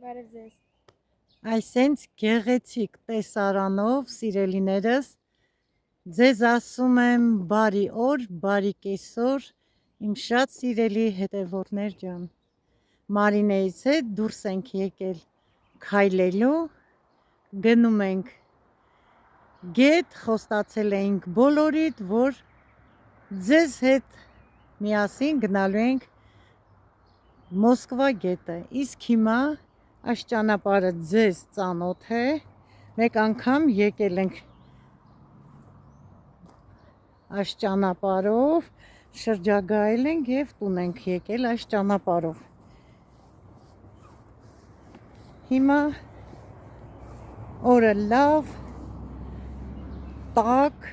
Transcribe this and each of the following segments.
Բարև ձեզ։ Այսենց գեղեցիկ տեսարանով, սիրելիներս, ձեզ ասում եմ բարի օր, բարի կեսօր, իմ շատ սիրելի հետևորդներ ջան։ Մարինեից հետ դուրս ենք եկել քայլելու, գնում ենք գետ, խոստացել էինք բոլորիդ, որ ձեզ հետ միասին գնալու ենք Մոսկվա գետը, իսկ հիմա այս ճանապարհը ձեզ ծանոթ է, մեկ անգամ եկել ենք այս ճանապարհով, շրջագայել ենք եւ տուն ենք եկել այս ճանապարհով։ Հիմա օրը լավ, տաք,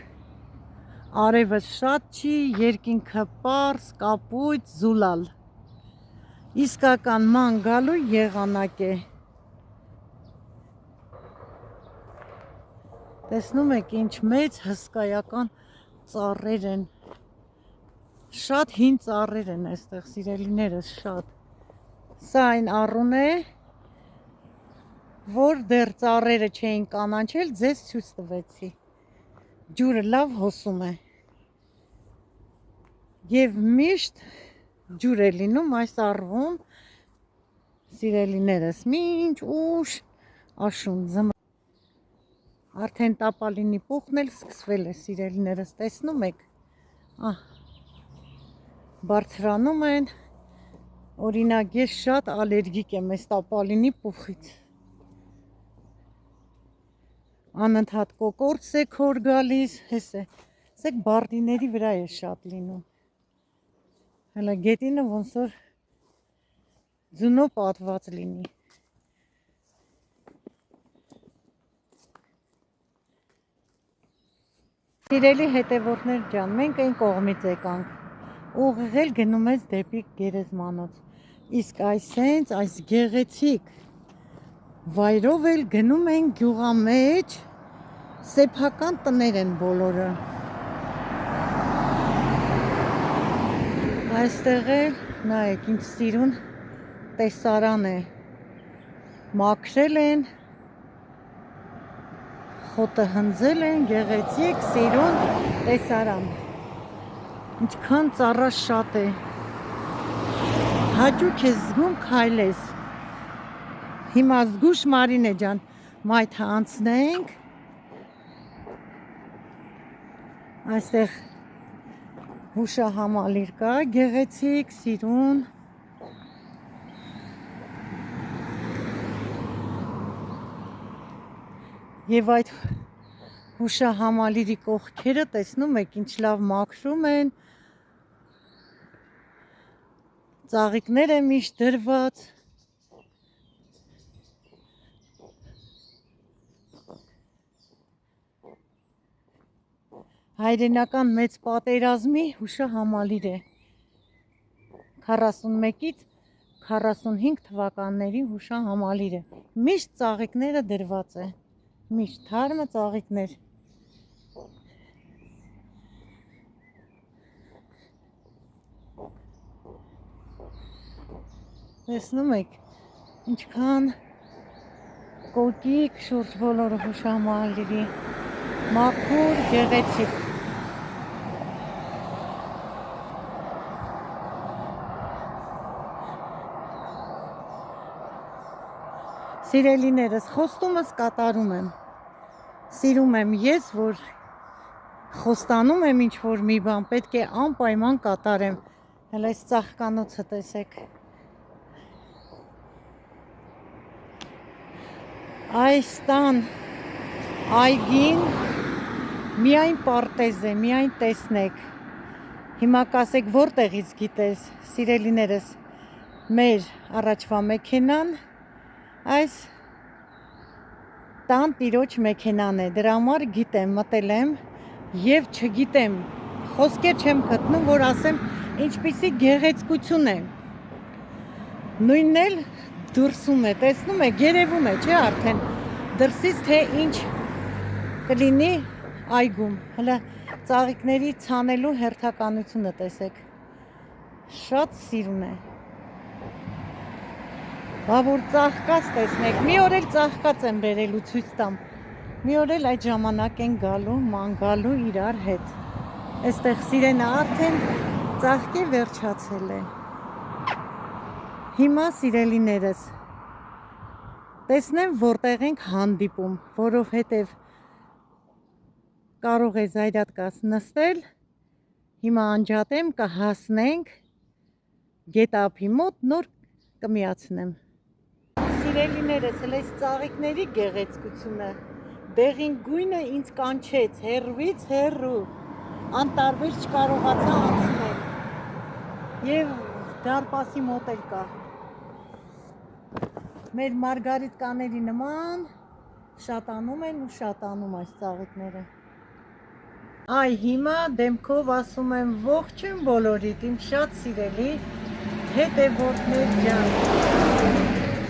արևը շատ չի, երկինքը պարզ, կապույտ, զուլալ։ Իսկական ման գալու եղանակ է։ Տեսնում եք ինչ մեծ հսկայական ծառեր են։ Շատ հին ծառեր են այստեղ, սիրելիներս, շատ։ Սա այն առուն է, որ դեռ ծառերը չէին կանանչել, ձեզ ցույց տվեցի։ Ջուրը լավ հոսում է։ Եվ միշտ ջուր է լինում այս առվում, սիրելիներս, մինչ ուշ աշուն ձմռան։ Արդեն տապալինի պուխն էլ սկսվել է, սիրելիներս, տեսնում եք, բարձրանում են, օրինակ ես շատ ալերգիկ եմ այս տապալինի պուխից։ Անընդհատ կոկորտս է քոր գալիս, հեսեք բարդիների վրա է շատ լինում։ Հələ գետինը ոնց որ ձնով պատված լինի։ Սիրելի հետևորդներ ջան, մենք այն կողմից եկանք, ուղիղ գնում ես դեպի Գերեզմանոց, իսկ այսենց այս գեղեցիկ վայրով էլ գնում են գյուղամեջ, սեփական տներ են բոլորը։ Այստեղ էլ նայեք ինչ սիրուն տեսարան է, մաքրել են, խոտը հնձել են, գեղեցիկ սիրուն տեսարան, ինչքան ծառա շատ է, հաճույք ես զգում քայլես։ Հիմա զգուշ Մարինե ջան, մայթը անցնենք, այստեղ հուշահամալիր կա, գեղեցիկ, սիրուն։ Եվ այդ հուշահամալիրի կողքերը տեսնում եք ինչ լավ մաքրում են, ծաղիկներ է միշտ դրված։ Հայրենական մեծ պատերազմի հուշահամալիր է, 41-ից 45 թվականների հուշահամալիր է, միշտ ծաղիկները դրված է, միշտ թարմը ծաղիկներ։ Տեսնում եք, ինչքան կոկիկ շուրջ բոլորը հուշահամալիրի, մաքուր, գեղեցիկ։ Սիրելիներս, խոստումս կատարում եմ, սիրում եմ ես, որ խոստանում եմ ինչ-որ մի բան, պետք է անպայման կատարեմ, հələ այս ծաղկանոցը տեսեք, այս տան այգին միայն պարտեզ է, միայն տեսնեք, հիմա կասեք որտեղից գիտես, սիրելիներս, մեր առաջվա մեքենան այս տան տիրոջ մեքենան է, դրա համար գիտեմ, մտել եմ և չգիտեմ, խոսքեր չեմ գտնում, որ ասեմ ինչպիսի գեղեցկություն է, նույնն էլ դրսում է, տեսնում եք, երևում է, չէ արդեն, դրսից թե ինչ կլինի այգում, հələ ծաղիկների ցանելու հերթականությունը տեսեք, շատ սիրուն է, Բա որ ծաղկած տեսնեք, մի օր էլ ծաղկած եմ բերելու ցույց տամ։ Մի օր էլ այդ ժամանակ են գալու, ման գալու իրար հետ։ Այստեղ սիրենը արդեն ծաղկի վերջացել է։ Հիմա սիրելիներս տեսնեմ որտեղ ենք հանդիպում, որովհետև կարող է զայրատկաց նստել, հիմա անջատեմ, կհասնենք գետափի մոտ, նոր կմիացնեմ։ Սիրելիներս, հենց ծաղիկների գեղեցկությունը, դեղին գույնը ինձ կանչեց, հեռվից հեռու, անտարբեր չկարողացա անցնել և դարպասի մոտ էլ կա։ Մեր մարգարիտկաների նման շատանում են ու շատանում այս ծաղիկները։ Այ հիմա դեմքով ասում եմ ողջույն բոլորիդ, իմ շատ սիրելի հետևորդներ ջան։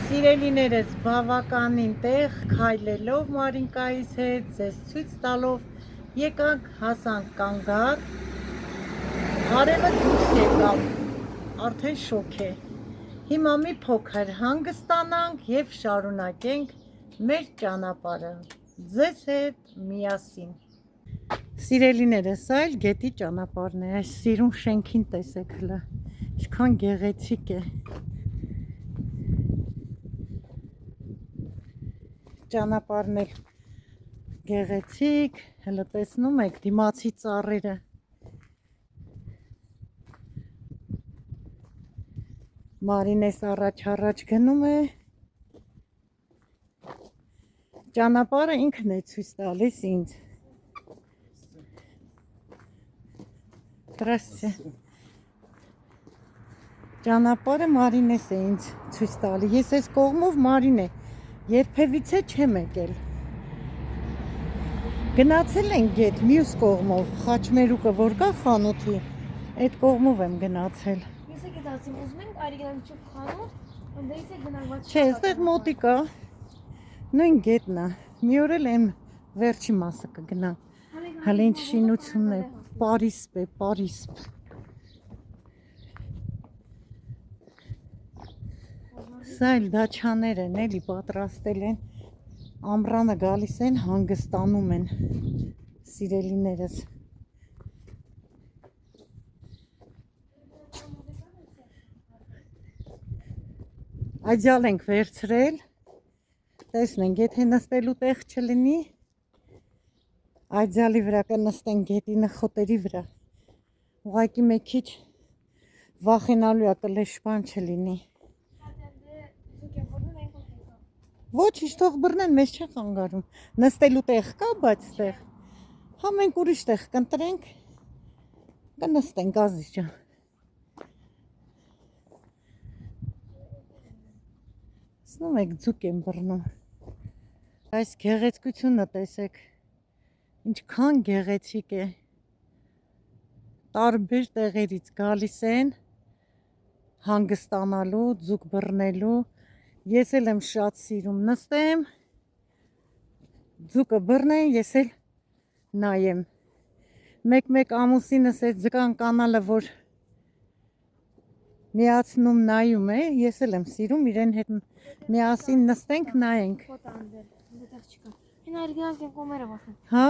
Սիրելիներս, բավականին տեղ քայլելով Մարինկայիս հետ, ձեզ ցույց տալով եկանք հասանք Կանգառ, արևը դուրս եկավ, արդեն շոգ է։ Հիմա մի փոքր հանգստանանք և շարունակենք մեր ճանապարհը ձեզ հետ միասին։ Սիրելիներս, այլ գետի ճանապարհն է, այս սիրուն շենքին տեսեք հլը, ինչքան գեղեցիկ է։ Ճանապարհն էլ գեղեցիկ, հլը տեսնում եք դիմացի ծառերը։ Մարինես առաջ գնում է։ Ճանապարհը ինքն է ցույց տալիս ինձ։ Здравствуйте։ Ճանապարհը Մարինես է ինձ ցույց տալի։ Ես այս կողմով Մարին է, երբևիցե չեմ եկել։ Գնացել ենք գետ մյուս կողմով, խաչմերուկը որ կա խանութի, այդ կողմով եմ գնացել։ Ես եկել ասեմ, ուզում ենք այլ գնալ չուք խանութ, ընդդեմ եք գնալ ոչ։ Չէ, այստեղ մոտիկա նույն գետն է։ Մի օր էլ եմ վերջի մասը կգնա։ Հələ ինչ շինությունն է, Պարիսպ է, Պարիսպ։ Սա էլ դաչաներ են, էլի պատրաստել են, ամռանը գալիս են, հանգստանում են, սիրելիներս։ Այդյալ ենք վերցրել, տեսնենք, եթե նստելու տեղ չլինի, այդյալի վրա կնստենք գետի նխոտերի վրա, ուղղակի մեկ քիչ վախենալու է կլեշ բան չլինի։ Ոչ, թող բռնեն, մեզ չեն խանգարում, նստելու տեղ կա, բայց տեղ, հա մենք ուրիշ տեղ կընտրենք, կնստենք Ազիզ ջան։ Տեսնում եք, ձուկ են բռնում։ Այս գեղեցկությունը տեսեք, ինչքան գեղեցիկ է։ Տարբեր տեղերից գալիս են հանգստանալու, ձուկ բռնելու։ Ես էլ եմ շատ սիրում նստեմ, ձուկը բռնեն, ես էլ նայեմ։ Մեկ-մեկ ամուսինս այդ ձկան կանալը, որ միացնում նայում է, ես էլ եմ սիրում իրեն հետ միասին նստենք, նայենք։ Հա,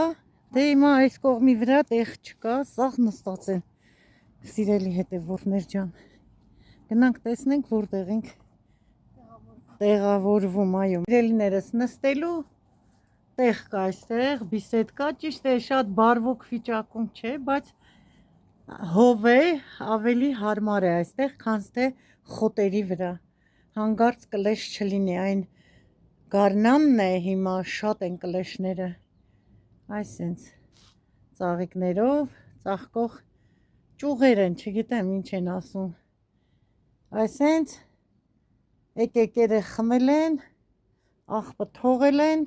դե հիմա այս կողմի վրա տեղ չկա, սաղ նստած են սիրելի հետևորդներ ջան։ Գնանք տեսնենք որտեղ ենք տեղավորվում, այո։ Սիրելիներս, նստելու տեղ կա այստեղ, բիսեդկա, ճիշտ է, շատ բարվոք վիճակում չէ, բայց հով է, ավելի հարմար է այստեղ, քան թե խոտերի վրա։ Հանկարծ կլեշ չլինի, այն գարնանն է հիմա, շատ են կլեշները։ Այսինքն ծաղիկներով ծաղկող ճյուղեր են, չգիտեմ ինչ են ասում։ Այսինքն եկեկերը խմել են, աղբը թողել են,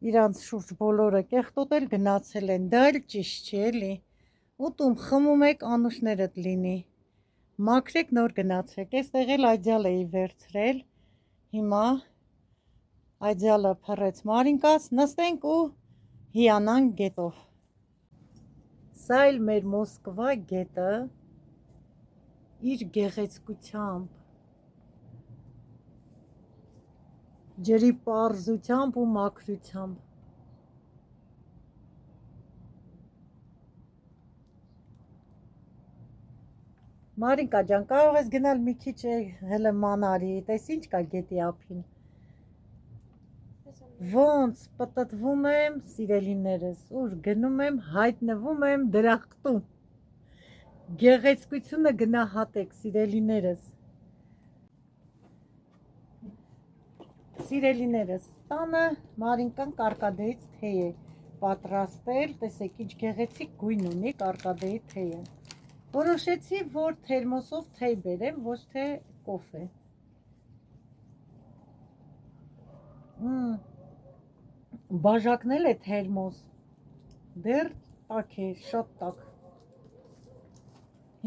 իրանց շուրջ բոլորը կեղտոտել գնացել են, դա էլ ճիշտ չի էլի։ Ուտում խմում եք, անուշներդ լինի։ Մաքրեք, նոր գնացեք։ Այստեղ էլ այդյալ էի վերցրել։ Հիմա այդյալը փռեց Մարինկաս, նստենք ու հիանանք գետով։ Սա էլ մեր Մոսկվա գետը իր գեղեցկությամբ։ ջրի պարզությամբ ու մաքրությամբ։ Մարինկա ջան, կարող ես գնալ մի քիչ հələ մանարի, տես ինչ կա գետի ափին։ Ոնց պտտվում եմ, սիրելիներս, ուր գնում եմ, հայտնվում եմ դրախտում։ Գեղեցկությունը գնահատեք, սիրելիներս։ Սիրելիներս, տանը Մարինկան կարկադեից թեյ է պատրաստել, տեսեք ինչ գեղեցիկ գույն ունի կարկադեի թեյը։ Որոշեցի, որ թերմոսով թեյ բերեմ, ոչ թե կոֆե։ Բաժակնել է թերմոս, դեռ տաք է, շատ տաք։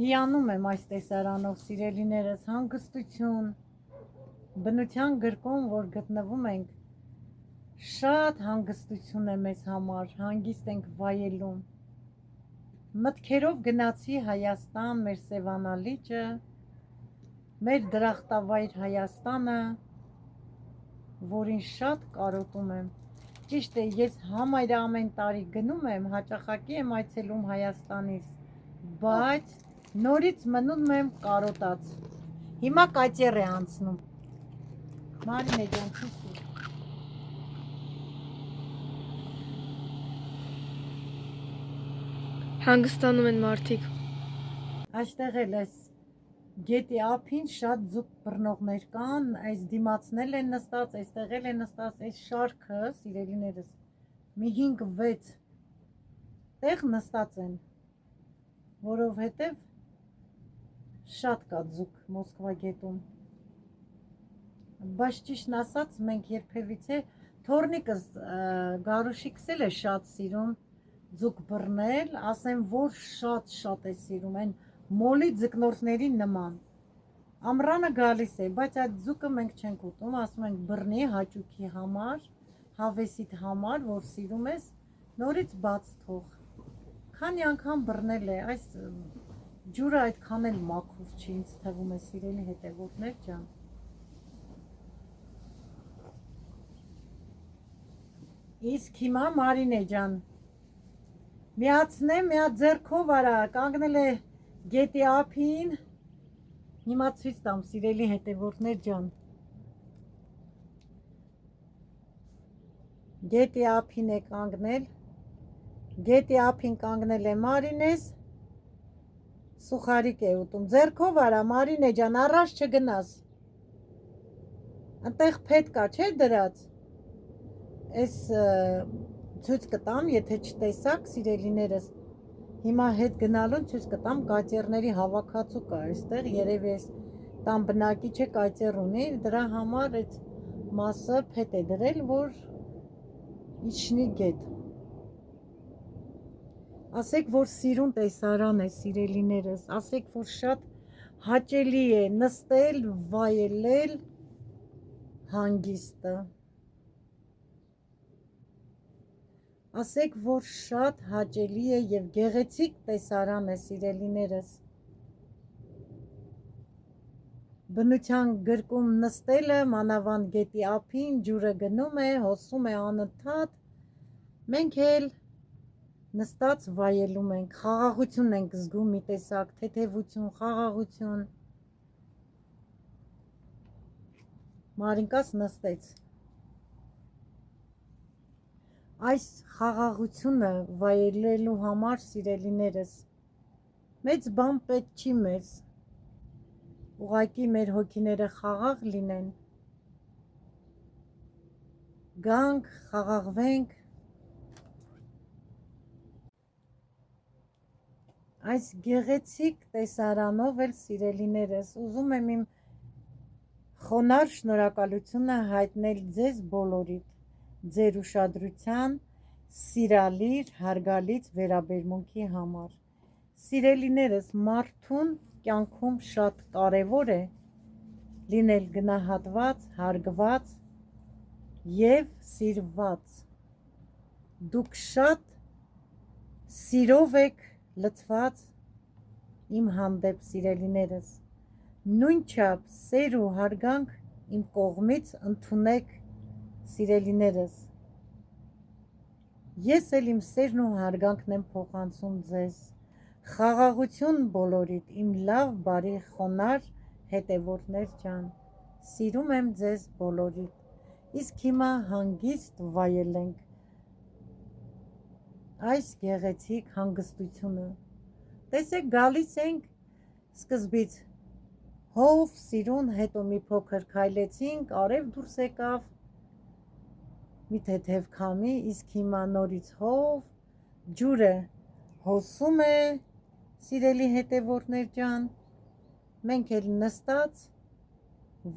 Հիանում եմ այս տեսարանով, սիրելիներս, հանգստություն, բնության գրկում, որ գտնվում ենք, շատ հանգստություն է մեզ համար, հանգիստ ենք վայելում։ Մտքերով գնացի Հայաստան, մեր սևանալիճը, մեր դրախտավայր Հայաստանը, որին շատ կարոտում եմ։ Ճիշտ է, ես համարյա ամեն տարի գնում եմ, հաճախակի եմ այցելում Հայաստանից, բայց նորից մնում եմ կարոտած։ Հիմա կատեր է անցնում։ Մարինե ջան, ցույց տուր։ Հանգստանում են մարդիկ։ Այստեղ էլ այս գետի ափին շատ ձուկ բռնողներ կան, այս դիմացնել են նստած, այստեղ էլ են նստած, այս շարքը, սիրելիներս, մի 5-6 տեղ նստած են, որովհետև շատ կա ձուկ Մոսկվա գետում։ Բայց ճիշտն ասած, մենք երբևիցե թորնիկս Գարուշիկս էլ է շատ սիրում ձուկ բռնել, ասեմ, որ շատ է սիրում, այն մոլի ձկնորսների նման։ Ամռանը գալիս է, բայց այդ ձուկը մենք չենք ուտում, ասում ենք բռնի հաճույքի համար, հավեսիդ համար, որ սիրում ես, նորից բաց թող։ Քանի անգամ բռնել է, այս ջուրը այդքան էլ մաքուր չի, ինձ թվում է, սիրելի հետևորդներ ջան։ Իսկ հիմա Մարինե ջան, միացնեմ, մի հատ ձեռքով արա, կանգնել է գետի ափին, հիմա ցույց տամ, սիրելի հետևորդներ ջան։ Գետի ափին է կանգնել, գետի ափին կանգնել է Մարինես, սուխարիկ է ուտում, ձեռքով արա, Մարինե ջան, առաջ չգնաս, ընտեղ փետ կա, չէ դրած, այս ցույց կտամ, եթե չտեսակ, սիրելիներս, հիմա հետ գնալուն ցույց կտամ, կատերների հավաքածու կա այստեղ, երևի այս տան բնակիչը կատեր ունի, դրա համար այդ մասը փետ է դրել, որ իջնի գետ։ Ասեք, որ սիրուն տեսարան է, սիրելիներս, ասեք, որ շատ հաճելի է նստել, վայելել հանգիստը։ Ասեք, որ շատ հաճելի է և գեղեցիկ տեսարան է, սիրելիներս։ Բնության գրկում նստելը, մանավանդ գետի ափին, ջուրը գնում է, հոսում է անընդհատ, մենք էլ նստած վայելում ենք, խաղաղություն ենք զգում, մի տեսակ, թեթևություն, խաղաղություն։ Մարինկաս նստեց։ Այս խաղաղությունը վայելելու համար, սիրելիներս, մեծ բան պետք չի մեզ, ուղղակի մեր հոգիները խաղաղ լինեն, գանք, խաղաղվենք, այս գեղեցիկ տեսարանով էլ, սիրելիներս, ուզում եմ իմ խոնարհ շնորհակալությունը հայտնել ձեզ բոլորիդ, ձեր ուշադրության, սիրալիր, հարգալից վերաբերմունքի համար։ Սիրելիներս, մարդուն կյանքում շատ կարևոր է լինել գնահատված, հարգված և սիրված։ Դուք շատ սիրով եք լցված իմ հանդեպ, սիրելիներս, նույնչափ սեր ու հարգանք իմ կողմից ընդունեք Սիրելիներս, ես էլ իմ սերն ու հարգանքն եմ փոխանցում ձեզ, խաղաղություն բոլորիդ, իմ լավ, բարի, խոնար հետևորդներ ջան, սիրում եմ ձեզ բոլորիդ, իսկ հիմա հանգիստ վայելենք այս գեղեցիկ հանգստությունը, տեսեք գալիս ենք սկզբից հով, սիրուն, հետո մի փոքր քայլեցինք, արև դուրս եկավ, մի թեթև քամի, իսկ հիմա նորից հով, ջուրը հոսում է, սիրելի հետևորդներ ջան, մենք էլ նստած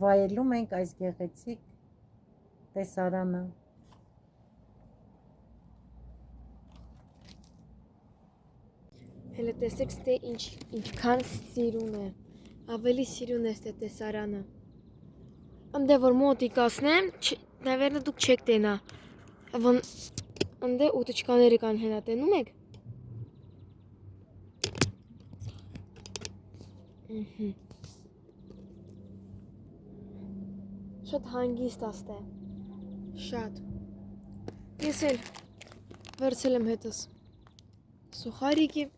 վայելում ենք այս գեղեցիկ տեսարանը։ Հələ տեսեք ստե ինչքան սիրուն է, ավելի սիրուն է ստե տեսարանը։ Անդե որ մոտիկ ասնեմ, նավերնը դուք չեք տենա, անդե ուտիչկաները կան հենա տենում եք։ Շատ հանգիստ աստե, շատ։ Ես էլ վերցել եմ հետս սուխարիկի,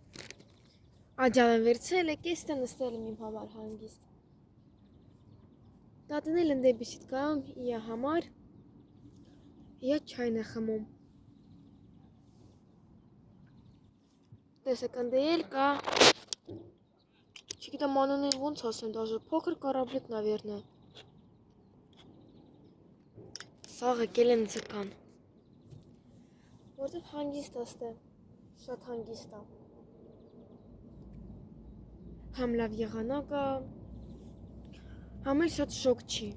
աջավ եմ վերցել է, կեստը նստել եմ իմ համար հանգիստ։ Տատնել եմ դեպիսիտ կամ իա համար, իա չայն է խմում։ Տեսեք անդեել կա, չգիտեմ անունին ոնց ասեմ, դաժե փոքր կառաբլիկ նավերն է։ Սաղ եկել եմ ձկան, որտև հանգիստ աստե, շատ հանգիստ է։ Համ լավ եղանակը, համ էլ շատ շոկ չի։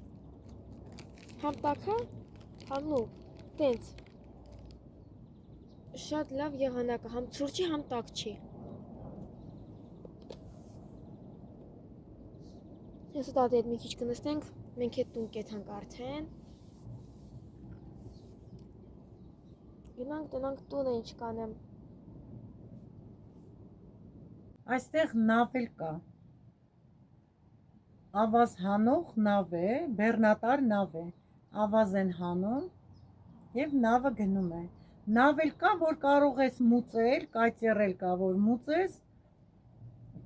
Համ տաքա, համ նու, տենց։ Շատ լավ եղանակը, համ ցուրտ չի, համ տաք չի։ Ես տատի հետ մի քիչ կնստենք, մենք հետ տուն կեթանք արդեն։ Գնանք տնանք տունը ինչ կանեմ։ Այստեղ նավ էլ կա, ավազ հանող նավ է, բեռնատար նավ է, ավազ են հանում և նավը գնում է, նավ էլ կա, որ կարող ես մուծել, կայծեռել կա, որ մուծես,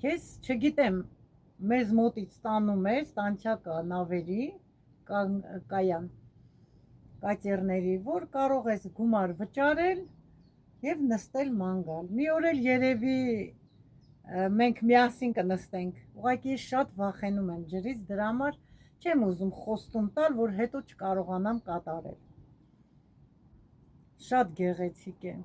կեզ չգիտեմ, մեզ մոտից տանում ես, տանչա կա նավերի, կայան, կայծեռների, որ կարող ես գումար վճարել և նստել ման գալ, մի օր էլ երևի մենք միասին կնստենք, ուղղակի շատ վախենում եմ ջրից, դրա համար չեմ ուզում խոստում տալ, որ հետո չկարողանամ կատարել։ Շատ գեղեցիկ է։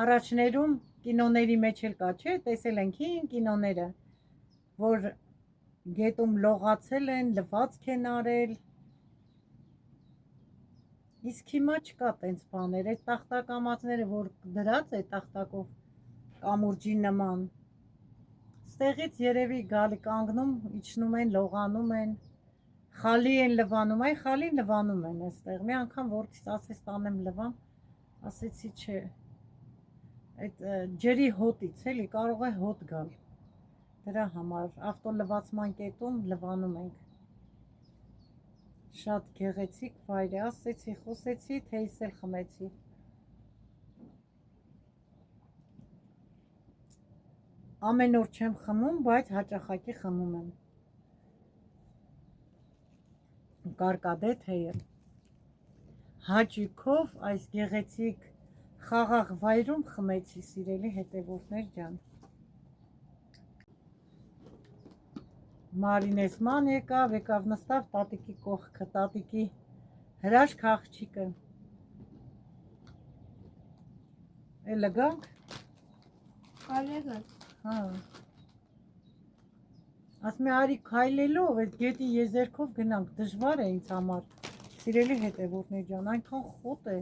Առաջներում կինոների մեջ էլ կա, չէ, տեսել ենք հին կինոները, որ գետում լողացել են, լվացք են արել, իսկ հիմա չկա տենց բաներ, այդ տախտակամածները, որ դրած է տախտակով, կամուրջի նման, ստեղից երևի գալի կանգնում, իջնում են, լողանում են, խալի են լվանում, այ խալին լվանում են այստեղ, մի անգամ որդիս ասես տանեմ լվամ, ասեցի չէ, այդ ջրի հոտից էլի կարող է հոտ գալ, դրա համար ավտո լվացման կետում լվանում ենք, շատ գեղեցիկ վայր է, ասեցի, խոսեցի, թեյս էլ խմեցի։ Ամեն օր չեմ խմում, բայց հաճախակի խմում եմ։ Կարկադե թեյը։ Հաճույքով այս գեղեցիկ խաղաղ վայրում խմեցի, սիրելի հետևորդներ ջան։ Մարինես ման եկավ նստավ տատիկի կողքը, տատիկի հրաշք աղջիկը։ Էլը գանք։ Կարելի է Հա։ Ասում է արի քայլելով, այդ գետի եզերքով գնանք, դժվար է ինձ համար, սիրելի հետևորդներ ջան, այնքան խոտ է։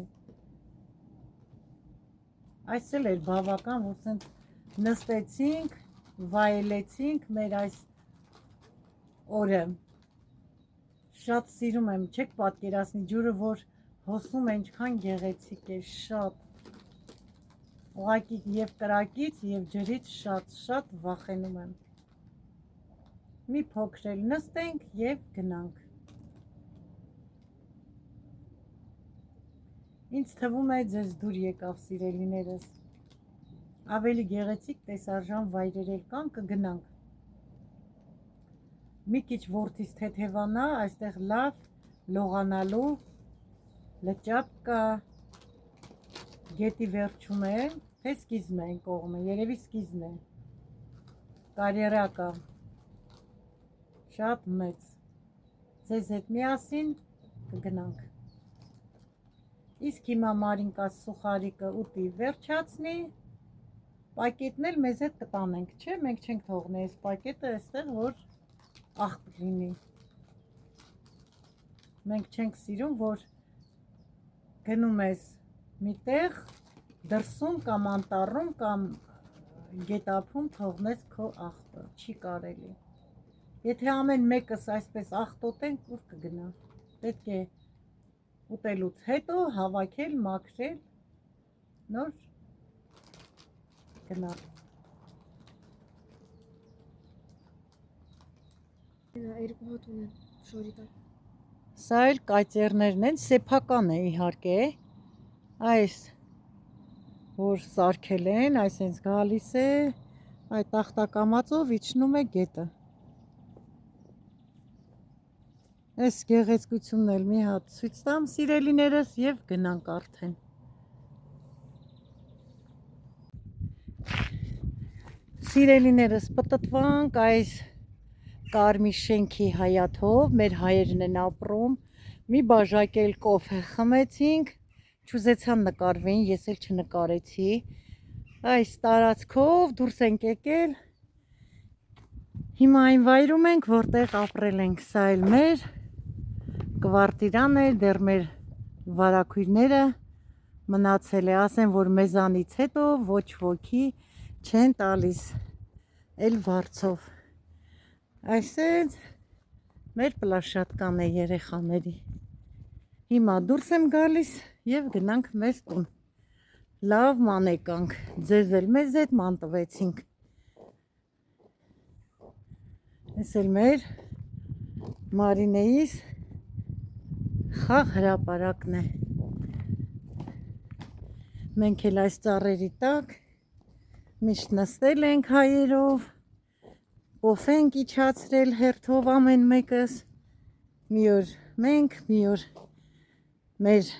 Այս էլ էր բավական, որ սենց նստեցինք, վայելեցինք մեր այս օրը։ Շատ սիրում եմ, չեք պատկերացնի, ջուրը որ հոսում է, ինչքան գեղեցիկ է, շատ։ Ուղղակի և կրակից, և ջրից շատ վախենում եմ։ Մի փոքր էլ նստենք և գնանք։ Ինձ թվում է ձեզ դուր եկավ սիրելիներս։ Ավելի գեղեցիկ տեսարժան վայրեր էլ կան, կգնանք։ Մի քիչ որդիս թեթևանա, այստեղ լավ լողանալու լճապ կա, գետի վերջում է, թե սկիզբն է այն կողմը, երևի սկիզբն է, կարիերա կա, շատ մեծ, ձեզ հետ միասին կգնանք, իսկ հիմա Մարինկա սուխարիկը ուտի վերջացնի, պակետն էլ մեզ հետ կտանենք, չէ, մենք չենք թողնի այս պակետը այստեղ, որ աղբ լինի, մենք չենք սիրում, որ գնում ես մի տեղ, դրսում կամ անտառում կամ գետափում թողնես քո աղբը, չի կարելի։ Եթե ամեն մեկս այսպես աղտոտենք, ուր կգնա։ Պետք է ուտելուց հետո հավաքել, մաքրել, նոր գնալ։ Երկու հատ ունեն շորի տակ։ Սա էլ կայծերներն են, սեփական է իհարկե, այս որ սարքել են, այսենց գալիս է, այդ տախտակամածով իջնում է գետը։ Այս գեղեցկությունն էլ մի հատ ցույց տամ սիրելիներս եւ գնանք արդեն։ Սիրելիներս պտտվանք այս կարմիր շենքի հայաթով, մեր հայերն են ապրում, մի բաժակ էլ կոֆե խմեցինք, չուզեցան նկարվեին, ես էլ չնկարեցի, այս տարածքով դուրս ենք եկել, հիմա այն վայրում ենք, որտեղ ապրել ենք, սա էլ մեր կվարտիրան է, դեռ մեր վարակույրները մնացել է, ասեն, որ մեզանից հետո ոչ ոքի չեն տալիս էլ վարձով։ Այսպես մեր պլաշատկան է երեխաների։ Հիմա դուրս եմ գալիս և գնանք մեր տուն։ Լավ ման եկանք, ձեզ էլ մեզ հետ ման տվեցինք։ Ես էլ մեր Մարինեիս խաղ հրապարակն է։ Մենք էլ այս ծառերի տակ միշտ նստել ենք հայերով, կոֆե ենք իջացրել հերթով ամեն մեկս, մի օր մենք, մի օր մեր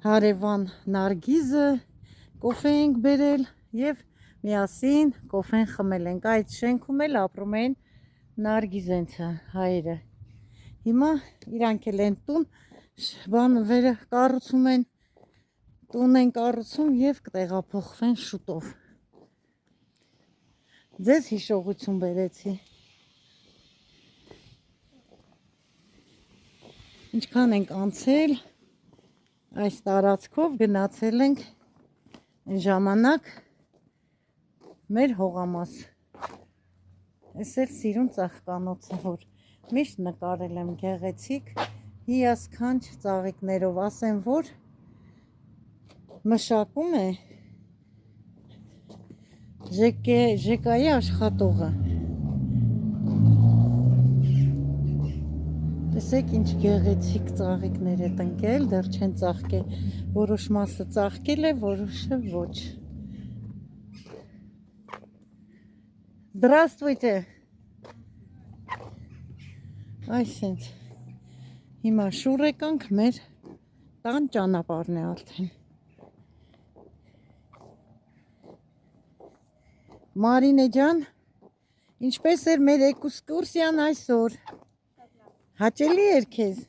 հարևան Նարգիզը կոֆե ենք բերել և միասին կոֆեն խմել ենք, այդ շենքում էլ ապրում են Նարգիզենցը հայերը։ Հիմա իրանք էլ են տուն, բան վերը կառուցում են, տուն են կառուցում և կտեղափոխվեն շուտով։ Ձեզ հիշողություն բերեցի։ Ինչքան ենք անցել, այս տարածքով գնացել ենք ժամանակ մեր հողամաս։ Ես էլ սիրուն ծաղկանոցը, որ միշտ նկարել եմ գեղեցիկ, հիասքանչ ծաղիկներով, ասեմ, որ մշակում է ԺԿ-ի աշխատողը։ Տեսեք ինչ գեղեցիկ ծաղիկներ է տնկել, դեռ չեն ծաղկել, որոշ մասը ծաղկել է, որոշը ոչ։ Здравствуйте։ Այսինչ, հիմա շուռ եկանք մեր տան ճանապարհն է արդեն։ Մարինե ջան, ինչպես էր մեր էքսկուրսիան այսօր։ Հաճելի էր քեզ։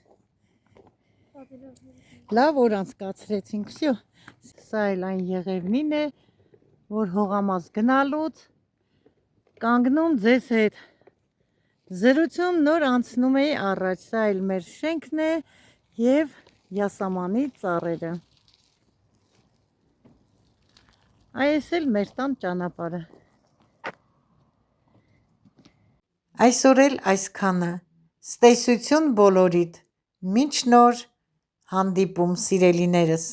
Լավ օր անցկացրեցինք, всё։ Սա էլ այն եղևնին է, որ հողամաս գնալուց կանգնում ձեզ հետ զրուցում նոր անցնում էի առաջ, սա էլ մեր շենքն է և յասամանի ծառերը։ Այս էլ մեր տան ճանապարհը։ Այսօր էլ այսքանը, ստեսություն բոլորիդ, մինչ նոր հանդիպում սիրելիներս։